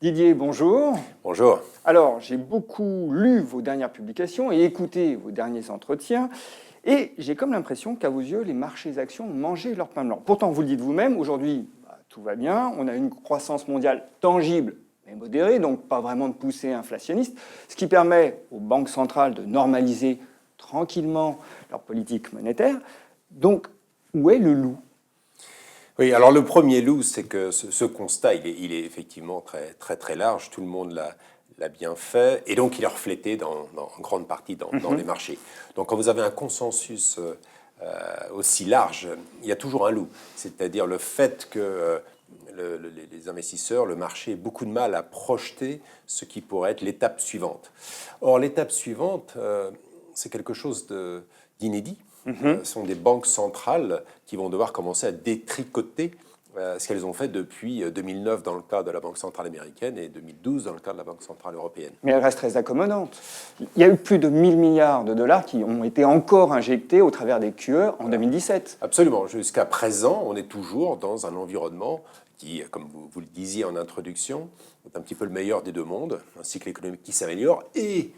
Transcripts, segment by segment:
Didier, bonjour. Bonjour. Alors, j'ai beaucoup lu vos dernières publications et écouté vos derniers entretiens, et j'ai comme l'impression qu'à vos yeux, les marchés actions ont mangé leur pain blanc. Pourtant, vous le dites vous-même, aujourd'hui, tout va bien, on a une croissance mondiale tangible mais modérée, donc pas vraiment de poussée inflationniste, ce qui permet aux banques centrales de normaliser tranquillement leur politique monétaire. Donc, où est le loup ? Oui, alors le premier loup, c'est que ce constat, il est effectivement très large, tout le monde l'a bien fait, et donc il est reflété en grande partie dans les marchés. Donc quand vous avez un consensus aussi large, il y a toujours un loup, c'est-à-dire le fait que les investisseurs, le marché, aient beaucoup de mal à projeter ce qui pourrait être l'étape suivante. Or, l'étape suivante, c'est quelque chose d'inédit. Ce sont des banques centrales qui vont devoir commencer à détricoter ce qu'elles ont fait depuis 2009 dans le cas de la Banque centrale américaine et 2012 dans le cas de la Banque centrale européenne. Mais elle reste très accommodante. Il y a eu plus de 1000 milliards de dollars qui ont été encore injectés au travers des QE en 2017. Absolument. Jusqu'à présent, on est toujours dans un environnement qui, comme vous le disiez en introduction, est un petit peu le meilleur des deux mondes, un cycle économique qui s'améliore et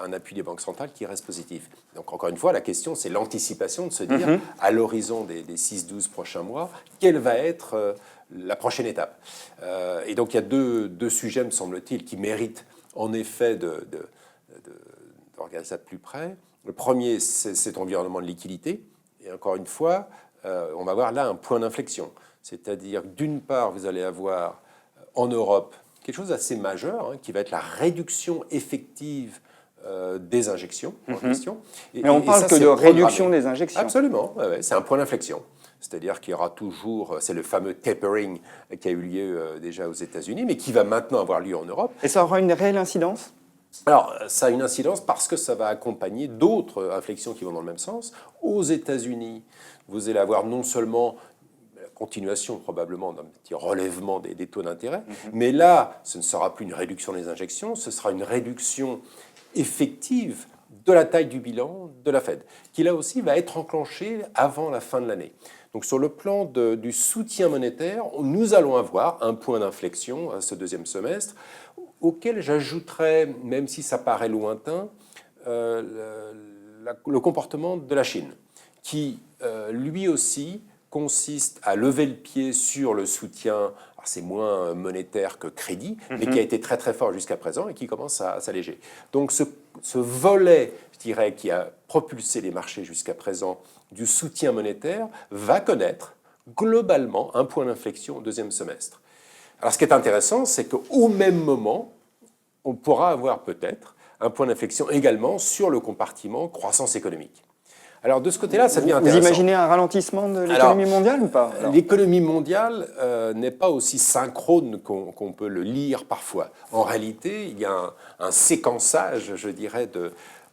un appui des banques centrales qui reste positif. Donc encore une fois, la question, c'est l'anticipation de se dire, à l'horizon des 6-12 prochains mois, quelle va être la prochaine étape. Et donc il y a deux sujets, me semble-t-il, qui méritent en effet de regarder ça de plus près. Le premier, c'est cet environnement de liquidité. Et encore une fois, on va voir là un point d'inflexion. C'est-à-dire, d'une part, vous allez avoir en Europe quelque chose d'assez majeur, qui va être la réduction effective des injections en question. Mais on parle que de réduction des injections. Absolument, ouais, c'est un point d'inflexion. C'est-à-dire qu'il y aura toujours, c'est le fameux tapering qui a eu lieu déjà aux États-Unis, mais qui va maintenant avoir lieu en Europe. Et ça aura une réelle incidence ? Alors, ça a une incidence parce que ça va accompagner d'autres inflexions qui vont dans le même sens. Aux États-Unis, vous allez avoir non seulement continuation probablement d'un petit relèvement des taux d'intérêt, mais là, ce ne sera plus une réduction des injections, ce sera une réduction effective de la taille du bilan de la Fed, qui là aussi va être enclenchée avant la fin de l'année. Donc sur le plan du soutien monétaire, nous allons avoir un point d'inflexion à ce deuxième semestre, auquel j'ajouterais, même si ça paraît lointain, le comportement de la Chine, qui lui aussi consiste à lever le pied sur le soutien, c'est moins monétaire que crédit, mais qui a été très fort jusqu'à présent et qui commence à s'alléger. Donc ce volet, je dirais, qui a propulsé les marchés jusqu'à présent du soutien monétaire, va connaître globalement un point d'inflexion au deuxième semestre. Alors ce qui est intéressant, c'est qu'au même moment, on pourra avoir peut-être un point d'inflexion également sur le compartiment croissance économique. Alors de ce côté-là, ça devient intéressant. Vous imaginez un ralentissement de l'économie mondiale ou pas ? L'économie mondiale n'est pas aussi synchrone qu'on peut le lire parfois. En réalité, il y a un séquençage, je dirais, de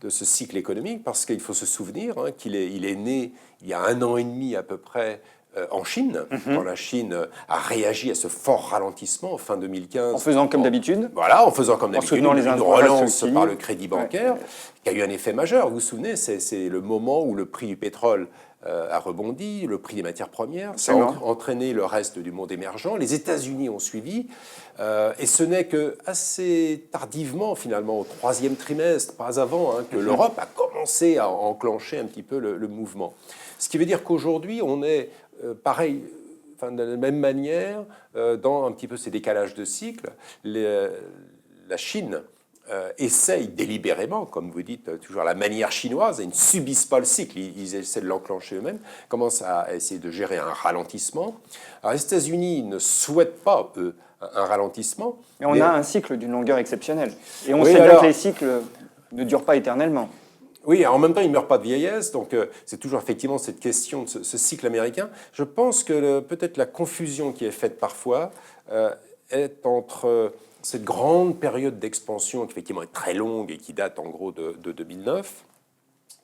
ce cycle économique, parce qu'il faut se souvenir qu'il est né il y a 1 an et demi à peu près en Chine, quand la Chine a réagi à ce fort ralentissement fin 2015. En faisant comme d'habitude ? Voilà, en faisant comme d'habitude, une relance par le crédit bancaire, ouais. qui a eu un effet majeur. Vous vous souvenez, c'est le moment où le prix du pétrole a rebondi, le prix des matières premières, ça a entraîné le reste du monde émergent. Les États-Unis ont suivi, et ce n'est que assez tardivement, finalement, au 3e trimestre, pas avant, que l'Europe a commencé à enclencher un petit peu le mouvement. Ce qui veut dire qu'aujourd'hui, on est pareil, de la même manière, dans un petit peu ces décalages de cycle. La Chine essaye délibérément, comme vous dites, toujours à la manière chinoise, ils ne subissent pas le cycle, ils essaient de l'enclencher eux-mêmes, commencent à essayer de gérer un ralentissement. Alors les États-Unis ne souhaitent pas, eux, un ralentissement. Mais on a un cycle d'une longueur exceptionnelle. Et on sait bien que les cycles ne durent pas éternellement. Oui, en même temps, il ne meurt pas de vieillesse, donc c'est toujours effectivement cette question de ce cycle américain. Je pense que peut-être la confusion qui est faite parfois est entre cette grande période d'expansion qui effectivement est très longue et qui date en gros de 2009,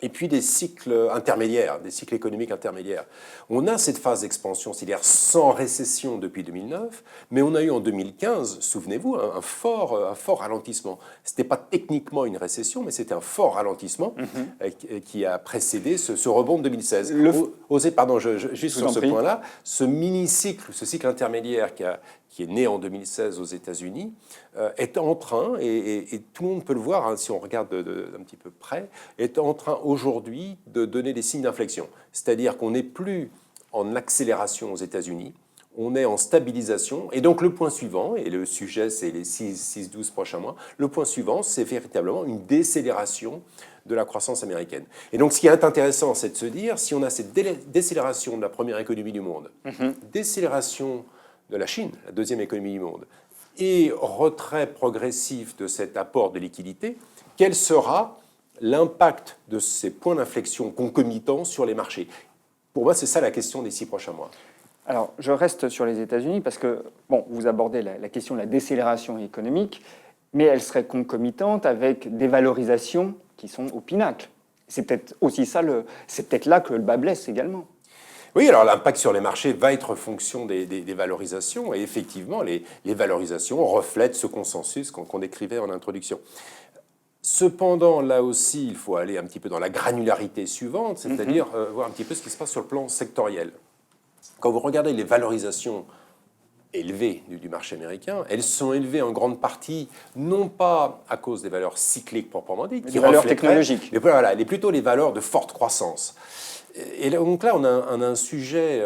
et puis des cycles intermédiaires, des cycles économiques intermédiaires. On a cette phase d'expansion, c'est-à-dire sans récession depuis 2009, mais on a eu en 2015, souvenez-vous, un fort ralentissement. Ce n'était pas techniquement une récession, mais c'était un fort ralentissement qui a précédé ce rebond de 2016. Pardon, juste Je vous sur en ce prie. point-là, ce mini-cycle, ce cycle intermédiaire qui est né en 2016 aux États-Unis, est en train, et tout le monde peut le voir hein, si on regarde d'un petit peu près, est en train aujourd'hui de donner des signes d'inflexion. C'est-à-dire qu'on n'est plus en accélération aux États-Unis, on est en stabilisation. Et donc le point suivant, et le sujet c'est les 6-12 prochains mois, le point suivant c'est véritablement une décélération de la croissance américaine. Et donc ce qui est intéressant, c'est de se dire, si on a cette décélération de la première économie du monde, décélération de la Chine, la deuxième économie du monde, et retrait progressif de cet apport de liquidité, quel sera l'impact de ces points d'inflexion concomitants sur les marchés? Pour moi, c'est ça la question des 6 prochains mois. Alors, je reste sur les États-Unis parce que, bon, vous abordez la question de la décélération économique, mais elle serait concomitante avec des valorisations qui sont au pinacle. C'est peut-être aussi ça, c'est peut-être là que le bas blesse également. Oui, alors l'impact sur les marchés va être fonction des valorisations, et effectivement, les valorisations reflètent ce consensus qu'on décrivait en introduction. Cependant, là aussi, il faut aller un petit peu dans la granularité suivante, c'est-à-dire voir un petit peu ce qui se passe sur le plan sectoriel. Quand vous regardez les valorisations élevées du marché américain, elles sont élevées en grande partie, non pas à cause des valeurs cycliques proprement dites, Des valeurs technologiques. mais voilà, plutôt les valeurs de forte croissance. Et donc là, on a un sujet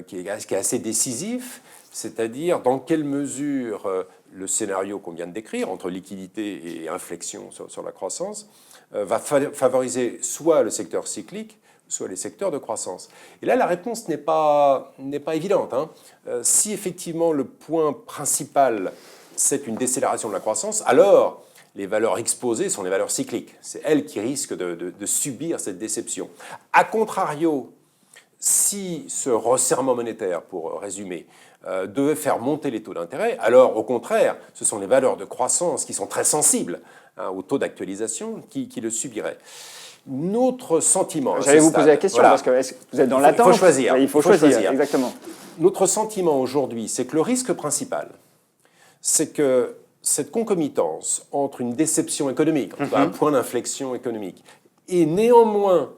qui est assez décisif, c'est-à-dire dans quelle mesure le scénario qu'on vient de décrire, entre liquidité et inflexion sur la croissance, va favoriser soit le secteur cyclique, soit les secteurs de croissance. Et là, la réponse n'est pas évidente. Hein. Si effectivement le point principal, c'est une décélération de la croissance, alors les valeurs exposées sont les valeurs cycliques. C'est elles qui risquent de subir cette déception. A contrario, si ce resserrement monétaire, pour résumer, devait faire monter les taux d'intérêt, alors au contraire, ce sont les valeurs de croissance qui sont très sensibles hein, au taux d'actualisation qui le subiraient. Notre sentiment. J'allais vous poser la question, voilà. parce que vous êtes dans l'attente. Il faut choisir. Il faut choisir, exactement. Notre sentiment aujourd'hui, c'est que le risque principal, c'est que cette concomitance entre une déception économique, un point d'inflexion économique, et néanmoins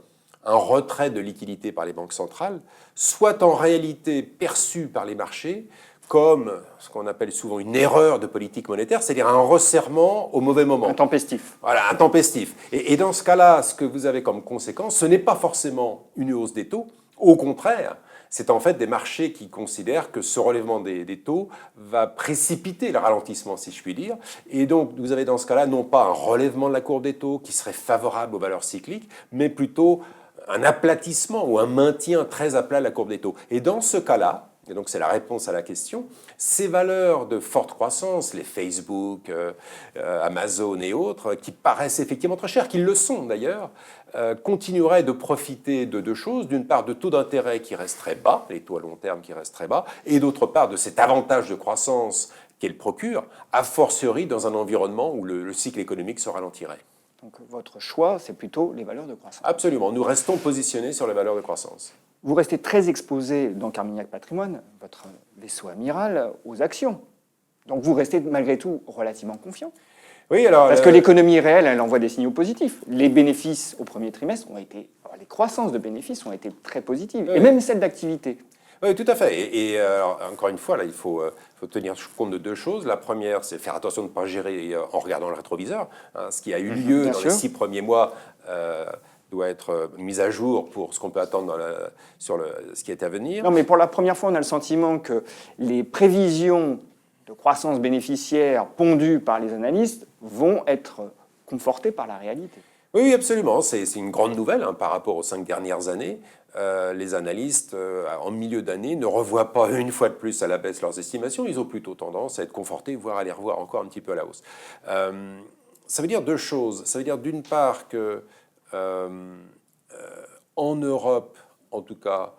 un retrait de liquidité par les banques centrales, soit en réalité perçu par les marchés comme ce qu'on appelle souvent une erreur de politique monétaire, c'est-à-dire un resserrement au mauvais moment. Un tempestif. Voilà, un tempestif. Et dans ce cas-là, ce que vous avez comme conséquence, ce n'est pas forcément une hausse des taux, au contraire, c'est en fait des marchés qui considèrent que ce relèvement des taux va précipiter le ralentissement, si je puis dire. Et donc, vous avez dans ce cas-là non pas un relèvement de la courbe des taux qui serait favorable aux valeurs cycliques, mais plutôt un aplatissement ou un maintien très à plat de la courbe des taux. Et dans ce cas-là, et donc c'est la réponse à la question, ces valeurs de forte croissance, les Facebook, Amazon et autres, qui paraissent effectivement très chères, qu'ils le sont d'ailleurs, continueraient de profiter de deux choses. D'une part, de taux d'intérêt qui resteraient bas, les taux à long terme qui resteraient bas, et d'autre part, de cet avantage de croissance qu'elles procurent, a fortiori dans un environnement où le cycle économique se ralentirait. Donc votre choix, c'est plutôt les valeurs de croissance. Absolument, nous restons positionnés sur les valeurs de croissance. Vous restez très exposé dans Carmignac Patrimoine, votre vaisseau amiral, aux actions. Donc vous restez malgré tout relativement confiant. Oui, alors, Parce que l'économie réelle, elle envoie des signaux positifs. Les bénéfices au premier trimestre ont été, les croissances de bénéfices ont été très positives, oui. Et même celles d'activité. Oui, tout à fait. Et encore une fois, là, il faut tenir compte de deux choses. La première, c'est faire attention de ne pas gérer en regardant le rétroviseur. Hein, ce qui a eu lieu dans les 6 premiers mois doit être mis à jour pour ce qu'on peut attendre sur ce qui est à venir. Non, mais pour la première fois, on a le sentiment que les prévisions de croissance bénéficiaire pondues par les analystes vont être confortées par la réalité. Oui, absolument. C'est une grande nouvelle hein, par rapport aux 5 dernières années. Les analystes, en milieu d'année, ne revoient pas une fois de plus à la baisse leurs estimations. Ils ont plutôt tendance à être confortés, voire à les revoir encore un petit peu à la hausse. Ça veut dire deux choses. Ça veut dire d'une part que en Europe, en tout cas,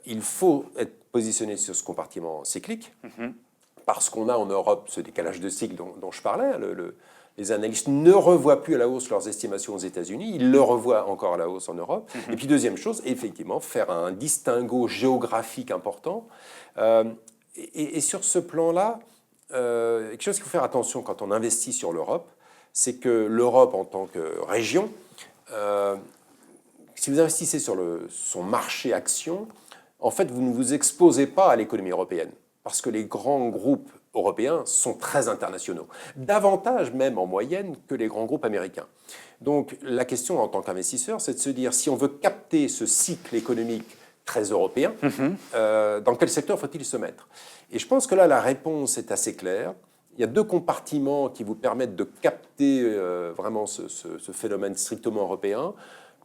il faut être positionné sur ce compartiment cyclique, parce qu'on a en Europe ce décalage de cycle dont je parlais. Les analystes ne revoient plus à la hausse leurs estimations aux États-Unis, ils le revoient encore à la hausse en Europe. Et puis deuxième chose, effectivement, faire un distinguo géographique important. Et sur ce plan-là, quelque chose qu'il faut faire attention quand on investit sur l'Europe, c'est que l'Europe en tant que région, si vous investissez sur son marché action, en fait, vous ne vous exposez pas à l'économie européenne, parce que les grands groupes européens sont très internationaux, davantage même en moyenne que les grands groupes américains. Donc la question en tant qu'investisseur, c'est de se dire, si on veut capter ce cycle économique très européen, dans quel secteur faut-il se mettre? Et je pense que là, la réponse est assez claire. Il y a deux compartiments qui vous permettent de capter vraiment ce phénomène strictement européen.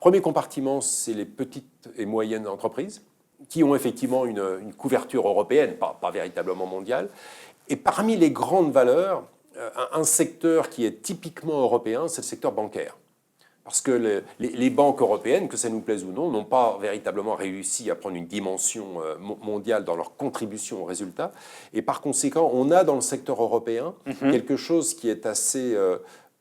Premier compartiment, c'est les petites et moyennes entreprises, qui ont effectivement une couverture européenne, pas véritablement mondiale. Et parmi les grandes valeurs, un secteur qui est typiquement européen, c'est le secteur bancaire. Parce que les banques européennes, que ça nous plaise ou non, n'ont pas véritablement réussi à prendre une dimension mondiale dans leur contribution au résultat. Et par conséquent, on a dans le secteur européen quelque chose qui est assez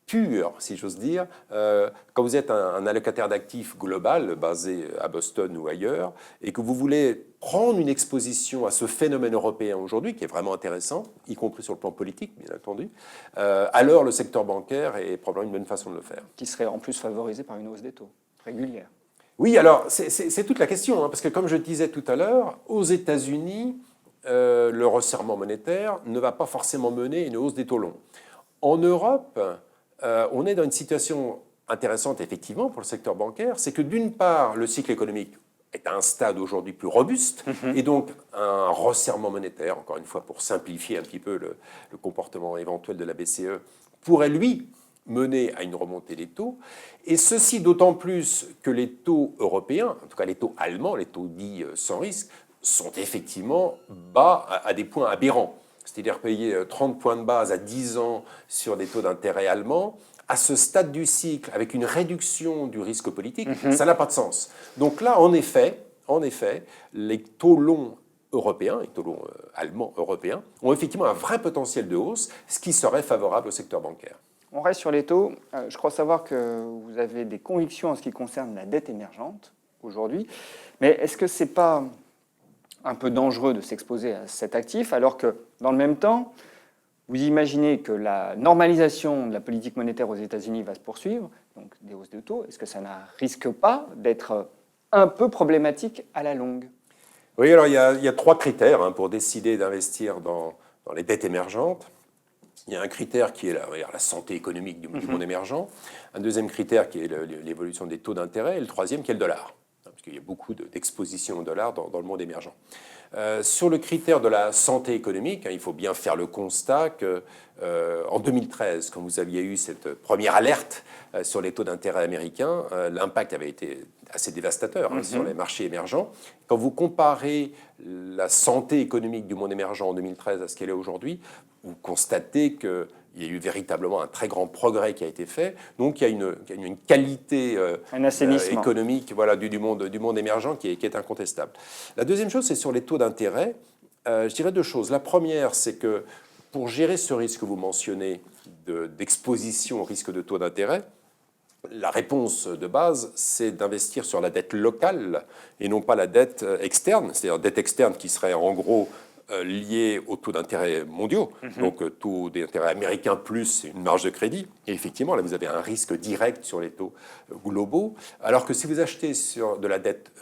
pur, si j'ose dire. Quand vous êtes un allocataire d'actifs global, basé à Boston ou ailleurs, et que vous voulez prendre une exposition à ce phénomène européen aujourd'hui, qui est vraiment intéressant, y compris sur le plan politique, bien entendu, alors le secteur bancaire est probablement une bonne façon de le faire. Qui serait en plus favorisé par une hausse des taux régulière. Oui, alors c'est toute la question, parce que comme je disais tout à l'heure, aux États-Unis, le resserrement monétaire ne va pas forcément mener à une hausse des taux longs. En Europe, on est dans une situation intéressante, effectivement, pour le secteur bancaire, c'est que d'une part, le cycle économique est à un stade aujourd'hui plus robuste, et donc un resserrement monétaire, encore une fois, pour simplifier un petit peu le comportement éventuel de la BCE, pourrait, lui, mener à une remontée des taux, et ceci d'autant plus que les taux européens, en tout cas les taux allemands, les taux dits sans risque, sont effectivement bas à des points aberrants. C'est-à-dire payer 30 points de base à 10 ans sur des taux d'intérêt allemands, à ce stade du cycle, avec une réduction du risque politique, ça n'a pas de sens. Donc là, en effet, les taux longs européens, les taux longs allemands européens, ont effectivement un vrai potentiel de hausse, ce qui serait favorable au secteur bancaire. On reste sur les taux. Je crois savoir que vous avez des convictions en ce qui concerne la dette émergente aujourd'hui. Mais est-ce que ce n'est pas un peu dangereux de s'exposer à cet actif, alors que, dans le même temps, vous imaginez que la normalisation de la politique monétaire aux États-Unis va se poursuivre, donc des hausses de taux. Est-ce que ça ne risque pas d'être un peu problématique à la longue? Oui, alors il y a trois critères pour décider d'investir dans les dettes émergentes. Il y a un critère qui est la santé économique du monde émergent, un deuxième critère qui est l'évolution des taux d'intérêt, et le troisième qui est le dollar, parce qu'il y a beaucoup d'exposition au dollar dans le monde émergent. Sur le critère de la santé économique, il faut bien faire le constat qu'en 2013, quand vous aviez eu cette première alerte sur les taux d'intérêt américains, l'impact avait été assez dévastateur sur les marchés émergents. Quand vous comparez la santé économique du monde émergent en 2013 à ce qu'elle est aujourd'hui, vous constatez qu'il y a eu véritablement un très grand progrès qui a été fait. Donc il y a une qualité économique du monde émergent qui est incontestable. La deuxième chose, c'est sur les taux d'intérêt. Je dirais deux choses. La première, c'est que pour gérer ce risque que vous mentionnez d'exposition au risque de taux d'intérêt, la réponse de base, c'est d'investir sur la dette locale et non pas la dette externe, c'est-à-dire dette externe qui serait en gros liée aux taux d'intérêt mondiaux, donc taux d'intérêt américain plus une marge de crédit. Et effectivement, là, vous avez un risque direct sur les taux globaux, alors que si vous achetez sur de la dette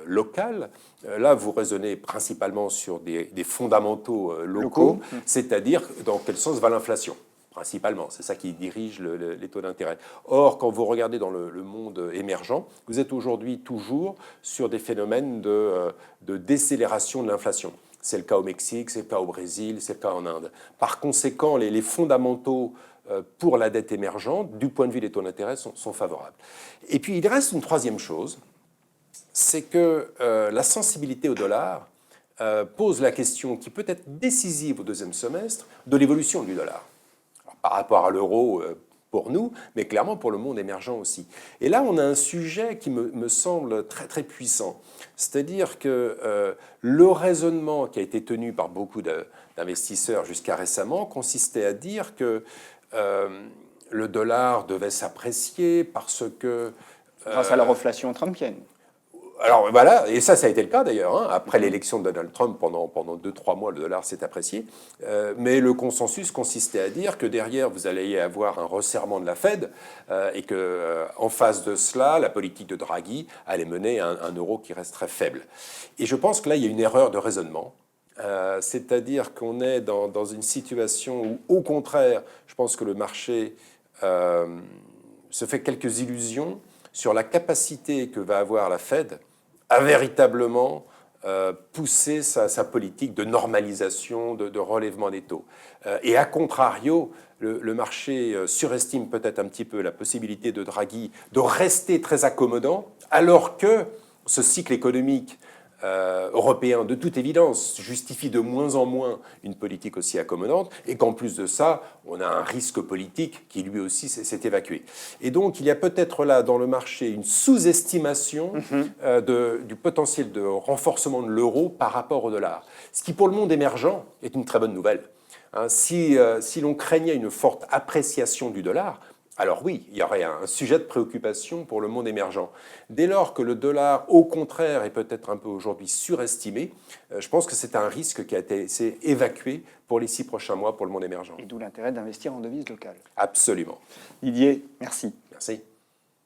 locale, là, vous raisonnez principalement sur des fondamentaux locaux, c'est-à-dire dans quel sens va l'inflation. Principalement, c'est ça qui dirige les taux d'intérêt. Or, quand vous regardez dans le monde émergent, vous êtes aujourd'hui toujours sur des phénomènes de décélération de l'inflation. C'est le cas au Mexique, c'est le cas au Brésil, c'est le cas en Inde. Par conséquent, les fondamentaux pour la dette émergente, du point de vue des taux d'intérêt, sont favorables. Et puis, il reste une troisième chose, c'est que la sensibilité au dollar pose la question qui peut être décisive au deuxième semestre de l'évolution du dollar. Par rapport à l'euro pour nous, mais clairement pour le monde émergent aussi. Et là, on a un sujet qui me semble très, très puissant. C'est-à-dire que le raisonnement qui a été tenu par beaucoup d'investisseurs jusqu'à récemment consistait à dire que le dollar devait s'apprécier parce que... grâce à la reflation trumpienne. Alors voilà, et ça a été le cas d'ailleurs. Hein. Après l'élection de Donald Trump, pendant 2-3 mois, le dollar s'est apprécié. Mais le consensus consistait à dire que derrière, vous alliez avoir un resserrement de la Fed et que en face de cela, la politique de Draghi allait mener un euro qui resterait faible. Et je pense que là, il y a une erreur de raisonnement. C'est-à-dire qu'on est dans une situation où, au contraire, je pense que le marché se fait quelques illusions sur la capacité que va avoir la Fed à véritablement pousser sa politique de normalisation, de relèvement des taux. Et à contrario, le marché surestime peut-être un petit peu la possibilité de Draghi de rester très accommodant, alors que ce cycle économique européen, de toute évidence, justifie de moins en moins une politique aussi accommodante, et qu'en plus de ça, on a un risque politique qui lui aussi s'est évacué. Et donc, il y a peut-être là dans le marché une sous-estimation du potentiel de renforcement de l'euro par rapport au dollar. Ce qui, pour le monde émergent, est une très bonne nouvelle. Hein, si l'on craignait une forte appréciation du dollar, alors oui, il y aurait un sujet de préoccupation pour le monde émergent. Dès lors que le dollar, au contraire, est peut-être un peu aujourd'hui surestimé, je pense que c'est un risque qui a été évacué pour les 6 prochains mois pour le monde émergent. Et d'où l'intérêt d'investir en devises locales. Absolument. Didier, merci. Merci.